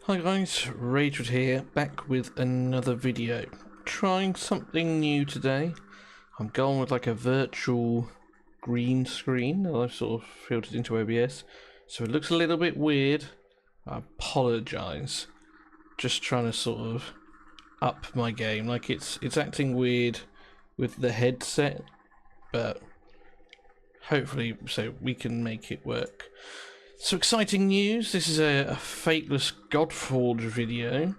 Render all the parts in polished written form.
Hi guys, Ragewood here, back with another video. Trying something new today. I'm going with like a virtual green screen that I've sort of filtered into OBS. So it looks a little bit weird. I apologise. Just trying to sort of up my game. Like it's acting weird with the headset, but hopefully so we can make it work. So exciting news, this is a Fateless Godforge video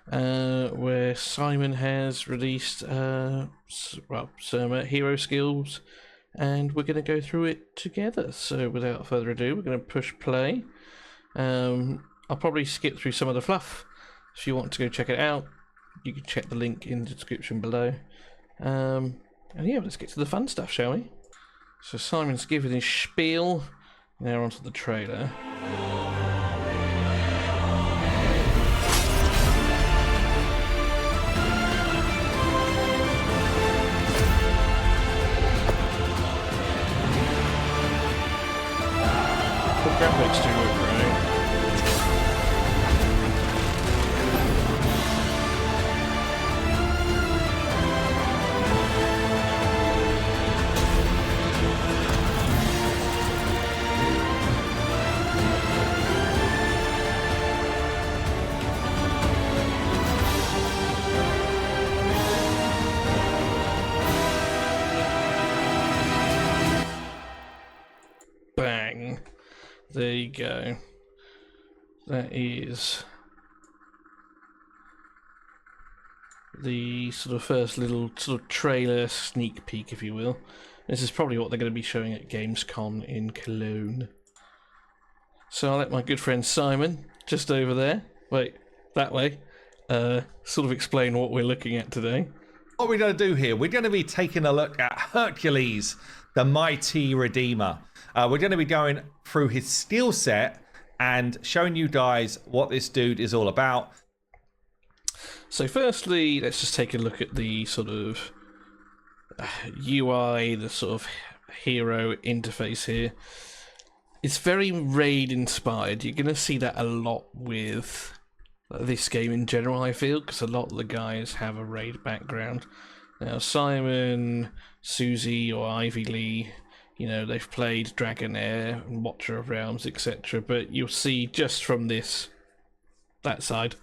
where Simon has released some hero skills and we're going to go through it together. So without further ado, we're going to push play. I'll probably skip through some of the fluff. If you want to go check it out, you can check the link in the description below. And yeah, let's get to the fun stuff, shall we? So Simon's given his spiel. Now onto the trailer. The graphics do look great. Bang. There you go. That is the sort of first little sort of trailer sneak peek, if you will. This is probably what they're going to be showing at Gamescom in Cologne. So I'll let my good friend Simon, just over there, wait, that way, sort of explain what we're looking at today. What we're going to do here, we're going to be taking a look at Hercules, the mighty redeemer. We're going to be going through his skill set and showing you guys what this dude is all about. So firstly, let's just take a look at the sort of UI, the sort of hero interface here. It's very raid inspired. You're going to see that a lot with this game in general, I feel, because a lot of the guys have a raid background. Now Simon, Susie or Ivy Lee, you know, they've played Dragonair and Watcher of Realms, etc. But you'll see just from that side,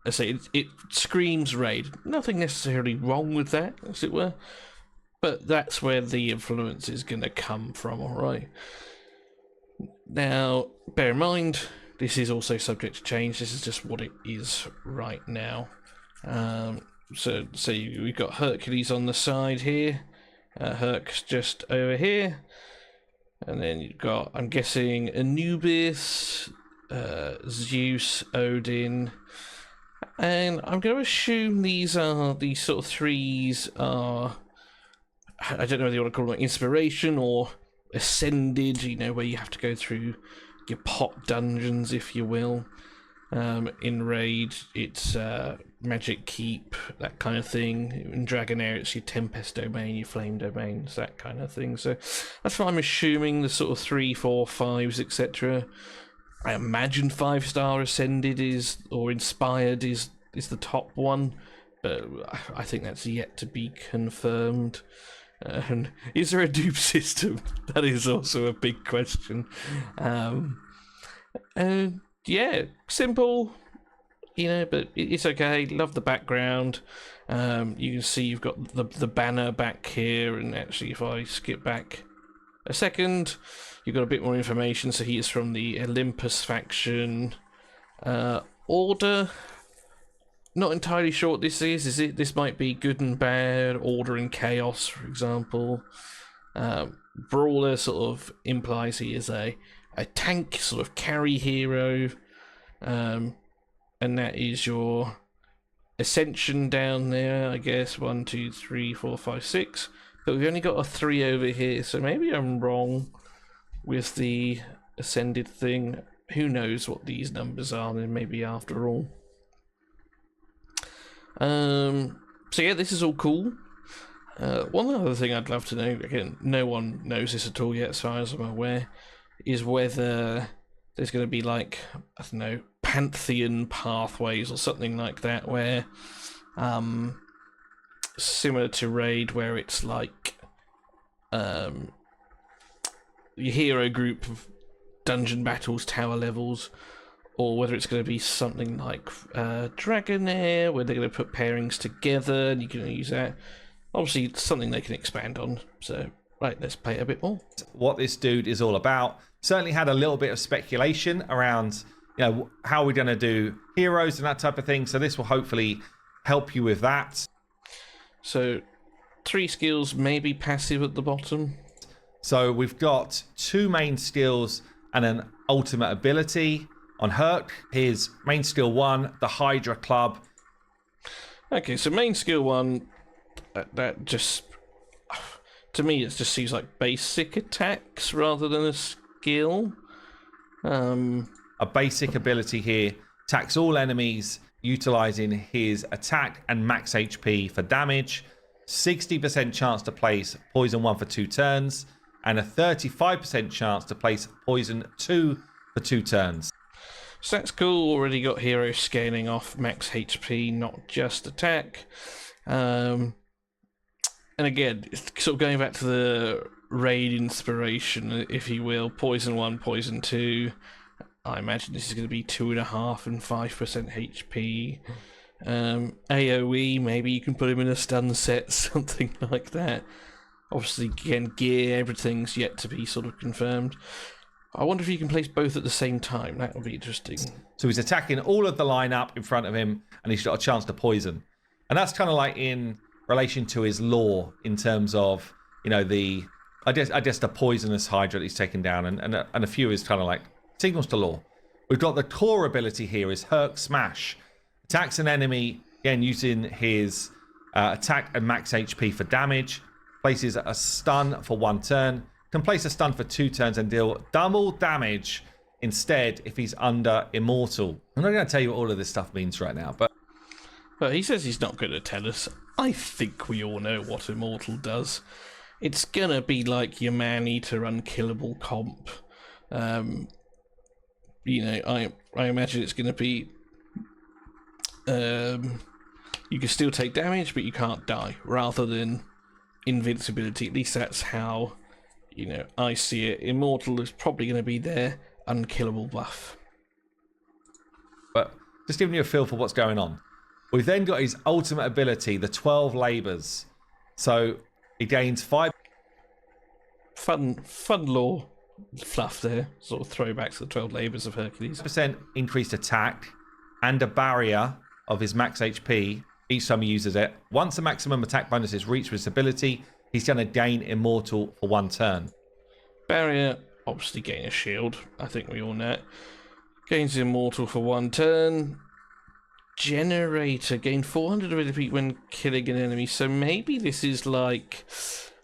I say it screams raid. Nothing necessarily wrong with that, as it were, but that's where the influence is going to come from, alright? Now, bear in mind, this is also subject to change. This is just what it is right now. So we've got Hercules on the side here. Herc's just over here. And then you've got, I'm guessing, Anubis, Zeus, Odin. And I'm going to assume these sort of threes are, I don't know whether you want to call them inspiration or ascended, you know, where you have to go through your pot dungeons, if you will. In Raid, it's Magic Keep, that kind of thing. In Dragonair, it's your Tempest domain, your Flame domains, that kind of thing. So that's what I'm assuming, the sort of 3, 4, 5s, etc. I imagine 5-star Ascended is, or Inspired is the top one, but I think that's yet to be confirmed. And is there a dupe system? That is also a big question. Yeah, simple, you know, but it's okay. Love the background. You can see you've got the banner back here, and actually if I skip back a second, you've got a bit more information. So he is from the Olympus faction. Order, not entirely sure what this is. This might be good and bad, order and chaos, for example. Brawler sort of implies he is a tank sort of carry hero, and that is your ascension down there, I guess. 1, 2, 3, 4, 5, 6, but we've only got a 3 over here, so maybe I'm wrong with the ascended thing. Who knows what these numbers are then, maybe after all. So yeah, this is all cool. One other thing I'd love to know, again, no one knows this at all yet as far as I'm aware, is whether there's going to be, like, I don't know, Pantheon pathways or something like that, where similar to Raid, where it's like your hero group of dungeon battles, tower levels, or whether it's going to be something like Dragonair, where they're going to put pairings together and you can use that. Obviously, it's something they can expand on. So, right, let's play it a bit more. What this dude is all about. Certainly had a little bit of speculation around, how we're going to do heroes and that type of thing. So this will hopefully help you with that. So, 3 skills, maybe passive at the bottom. So we've got 2 main skills and an ultimate ability on Herc. His main skill 1, the Hydra Club. Okay, so main skill 1, that just, to me, it just seems like basic attacks rather than a skill. A basic ability here, attacks all enemies utilizing his attack and max HP for damage. 60% chance to place poison 1 for 2 turns, and a 35% chance to place poison 2 for 2 turns. So that's cool. Already got hero scaling off max HP, not just attack. And again, it's sort of going back to the Raid inspiration, if you will. Poison 1, poison 2. I imagine this is going to be 2.5 and 5% HP. AoE, maybe you can put him in a stun set, something like that. Obviously, again, gear, everything's yet to be sort of confirmed. I wonder if you can place both at the same time. That would be interesting. So he's attacking all of the lineup in front of him, and he's got a chance to poison. And that's kind of like in relation to his lore, in terms of, the poisonous Hydra that he's taken down, and a few is kind of like signals to lore. We've got the core ability here is Herc Smash. Attacks an enemy, again, using his attack and max HP for damage. Places a stun for 1 turn. Can place a stun for 2 turns and deal double damage instead if he's under Immortal. I'm not going to tell you what all of this stuff means right now, but he says he's not going to tell us. I think we all know what Immortal does. It's going to be like your Man-Eater unkillable comp. I imagine it's going to be... you can still take damage, but you can't die, rather than invincibility. At least that's how, I see it. Immortal is probably going to be their unkillable buff. But just giving you a feel for what's going on. We've then got his ultimate ability, the 12 Labours. So he gains 5... Fun lore fluff there. Sort of throwback to the 12 Labours of Hercules. % increased attack and a barrier of his max HP each time he uses it. Once the maximum attack bonus is reached with his ability, he's going to gain Immortal for 1 turn. Barrier, obviously gain a shield. I think we all know it. Gains Immortal for 1 turn. Generator, gain 400 ability when killing an enemy. So maybe this is like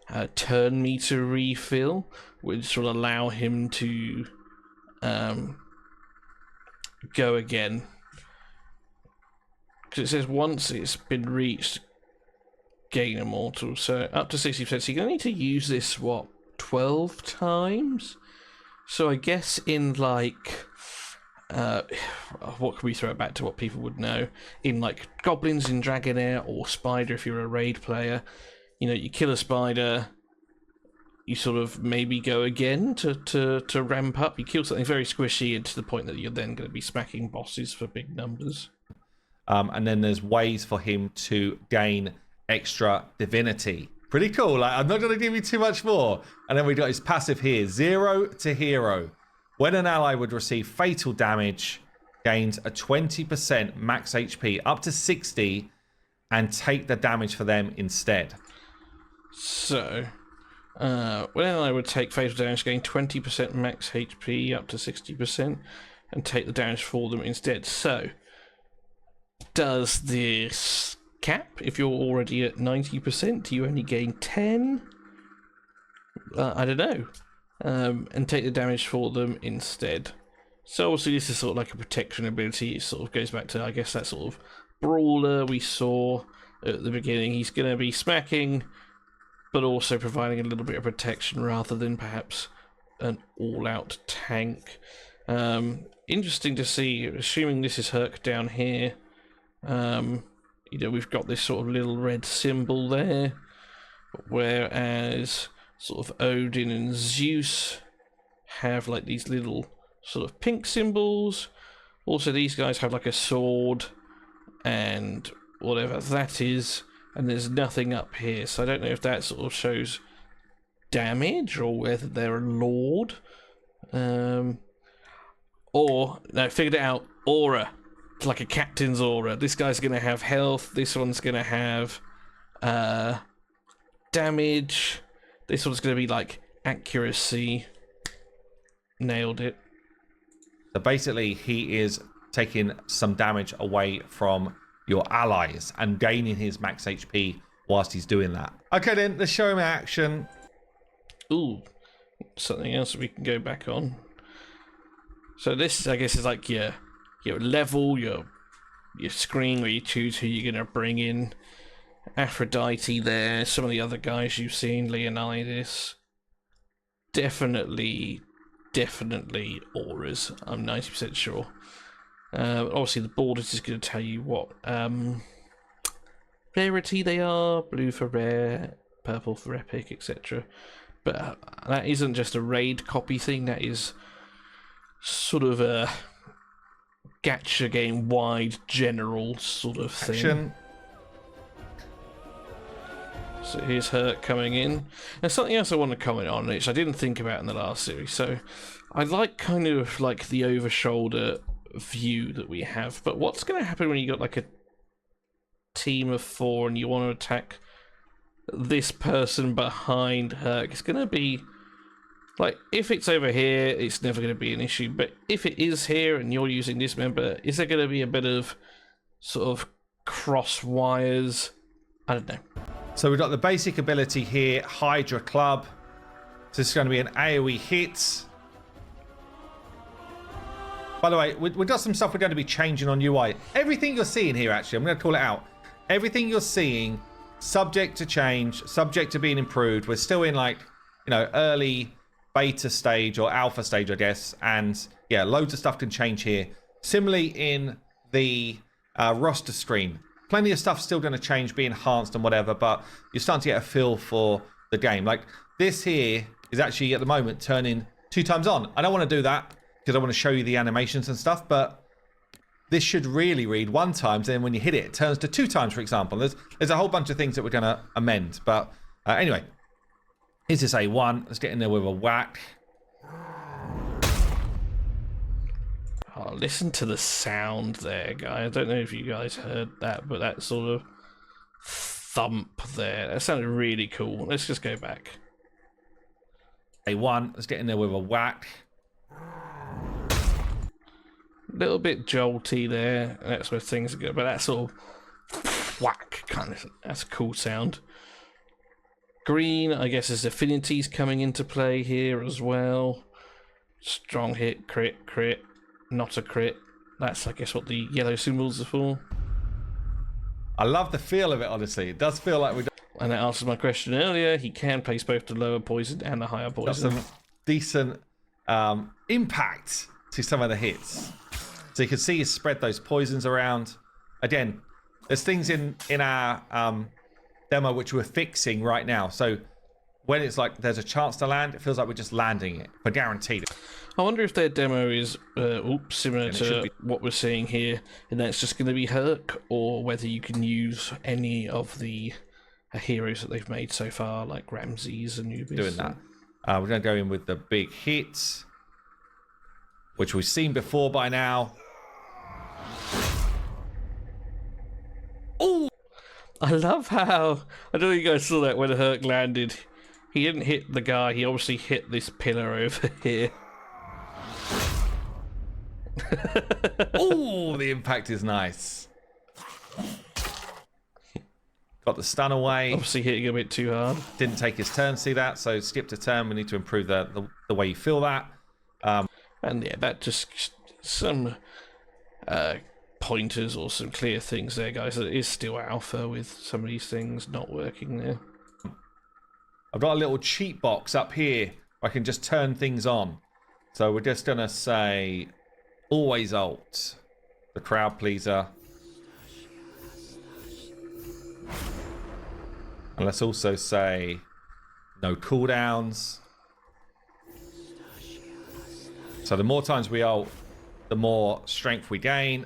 a turn meter refill, which will allow him to go again. Because it says once it's been reached, gain Immortal. So up to 60%. So you're going to need to use this, 12 times? So I guess in like... what can we throw it back to what people would know? In like Goblins in Dragonair or Spider if you're a Raid player. You kill a Spider, you sort of maybe go again to ramp up. You kill something very squishy and to the point that you're then going to be smacking bosses for big numbers. And then there's ways for him to gain extra divinity. Pretty cool. I'm not going to give you too much more. And then we got his passive here, 0 to Hero. When an ally would receive fatal damage, gains a 20% max HP up to 60 and take the damage for them instead. So, when an ally would take fatal damage, gain 20% max HP up to 60% and take the damage for them instead. So, does this cap? If you're already at 90%, do you only gain 10? I don't know. And take the damage for them instead. So obviously this is sort of like a protection ability. It sort of goes back to, I guess, that sort of brawler we saw at the beginning. He's going to be smacking, but also providing a little bit of protection rather than perhaps an all-out tank. Interesting to see, assuming this is Herc down here. We've got this sort of little red symbol there, whereas sort of Odin and Zeus have like these little sort of pink symbols. Also, these guys have like a sword and whatever that is, and there's nothing up here, so I don't know if that sort of shows damage or whether they're a lord. Or, no, figured it out, aura. It's like a captain's aura. This guy's going to have health, this one's going to have damage, this one's going to be like accuracy. Nailed it. So basically, he is taking some damage away from your allies and gaining his max HP whilst he's doing that. Okay then, let's show him action. Ooh, something else we can go back on. So this, I guess, is like your level, your screen where you choose who you're going to bring in. Aphrodite there, some of the other guys you've seen, Leonidas. Definitely auras, I'm 90% sure. Obviously the borders is going to tell you what rarity they are, blue for rare, purple for epic, etc. But that isn't just a raid copy thing, that is sort of a gacha game wide general sort of thing. Action. So here's Herc coming in. And something else I want to comment on, which I didn't think about in the last series. So I like kind of like the over shoulder view that we have, but what's going to happen when you got like a team of 4 and you want to attack this person behind Herc? It's going to be like, if it's over here, it's never going to be an issue, but if it is here and you're using this member, is there going to be a bit of sort of cross wires? I don't know. So we've got the basic ability here, Hydra Club. So this is going to be an AoE hit. By the way, we've got some stuff we're going to be changing on UI. Everything you're seeing here, actually, I'm going to call it out. Everything you're seeing, subject to change, subject to being improved. We're still in like, early beta stage or alpha stage, I guess. And yeah, loads of stuff can change here. Similarly in the roster screen. Plenty of stuff still going to change, be enhanced and whatever, but you're starting to get a feel for the game. Like this here is actually at the moment turning 2 times on. I don't want to do that because I want to show you the animations and stuff, but this should really read 1 time. Then when you hit it, it turns to 2 times, for example. There's a whole bunch of things that we're going to amend. But anyway, here's this A1. Let's get in there with a whack. Oh, listen to the sound there, guy. I don't know if you guys heard that, but that sort of thump there, that sounded really cool. Let's just go back. A1. Let's get in there with a whack. Little bit jolty there. That's where things are good, but that sort of whack kind of, that's a cool sound. Green, I guess, is affinities coming into play here as well. Strong hit, crit, crit, not a crit. That's, I guess, what the yellow symbols are for. I love the feel of it, honestly. It does feel like we And that answers my question earlier. He can place both the lower poison and the higher got poison. some decent impact to some of the hits. So you can see you spread those poisons around. Again, there's things in our demo which we're fixing right now. So when it's like there's a chance to land, it feels like we're just landing it for guaranteed. I wonder if their demo is similar to what we're seeing here, and that's just going to be Herc, or whether you can use any of the heroes that they've made so far, like Ramses and Anubis. Doing that. We're going to go in with the big hits, which we've seen before by now. Oh! I love how, I don't know if you guys saw that when Herc landed. He didn't hit the guy, he obviously hit this pillar over here. Oh, the impact is nice. Got the stun away. Obviously hitting a bit too hard. Didn't take his turn, see that? So skipped a turn. We need to improve the way you feel that. And yeah, that just some pointers or some clear things there, guys. It is still alpha with some of these things not working there. I've got a little cheat box up here where I can just turn things on. So we're just going to say always ult. The crowd pleaser. And let's also say no cooldowns. So the more times we ult, the more strength we gain.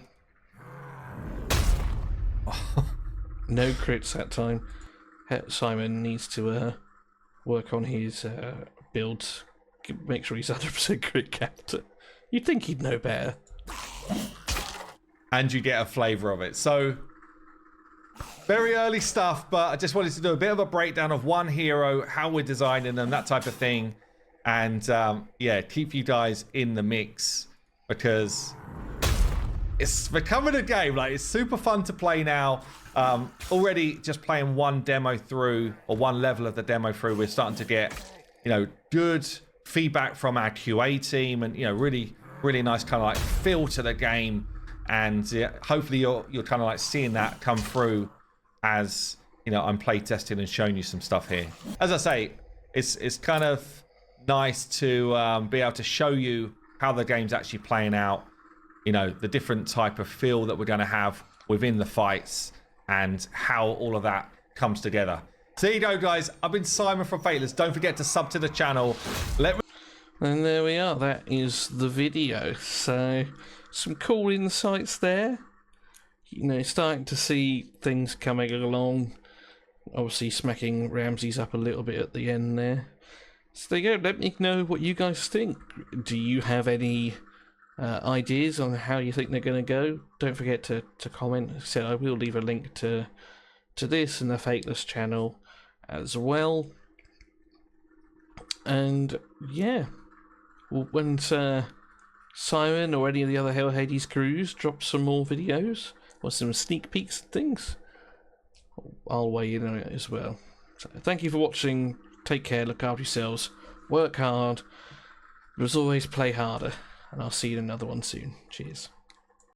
No crits that time. Simon needs to work on his builds. Make sure he's 100% crit character. You'd think he'd know better. And you get a flavour of it. So, very early stuff, but I just wanted to do a bit of a breakdown of one hero, how we're designing them, that type of thing. And yeah, keep you guys in the mix because it's becoming a game. Like, it's super fun to play now. Already just playing one demo through, or one level of the demo through, we're starting to get, you know, good feedback from our QA team, and you know, really nice kind of like feel to the game. And yeah, hopefully you're kind of like seeing that come through as, you know, I'm play testing and showing you some stuff here. As I say, it's kind of nice to be able to show you how the game's actually playing out, you know, the different type of feel that we're going to have within the fights and how all of that comes together. So there you go, guys. I've been Simon from Fateless. Don't forget to sub to the channel. And there we are. That is the video. So some cool insights there. You know, starting to see things coming along. Obviously smacking Ramses up a little bit at the end there. So there you go. Let me know what you guys think. Do you have any ideas on how you think they're going to go? Don't forget to comment. As I said, I will leave a link to this and the Fateless channel as well. And yeah, well, when Simon or any of the other Hell Hades crews drop some more videos or some sneak peeks and things, I'll weigh in on it as well. So thank you for watching. Take care, look after yourselves, work hard, but as always, play harder, and I'll see you in another one soon. Cheers.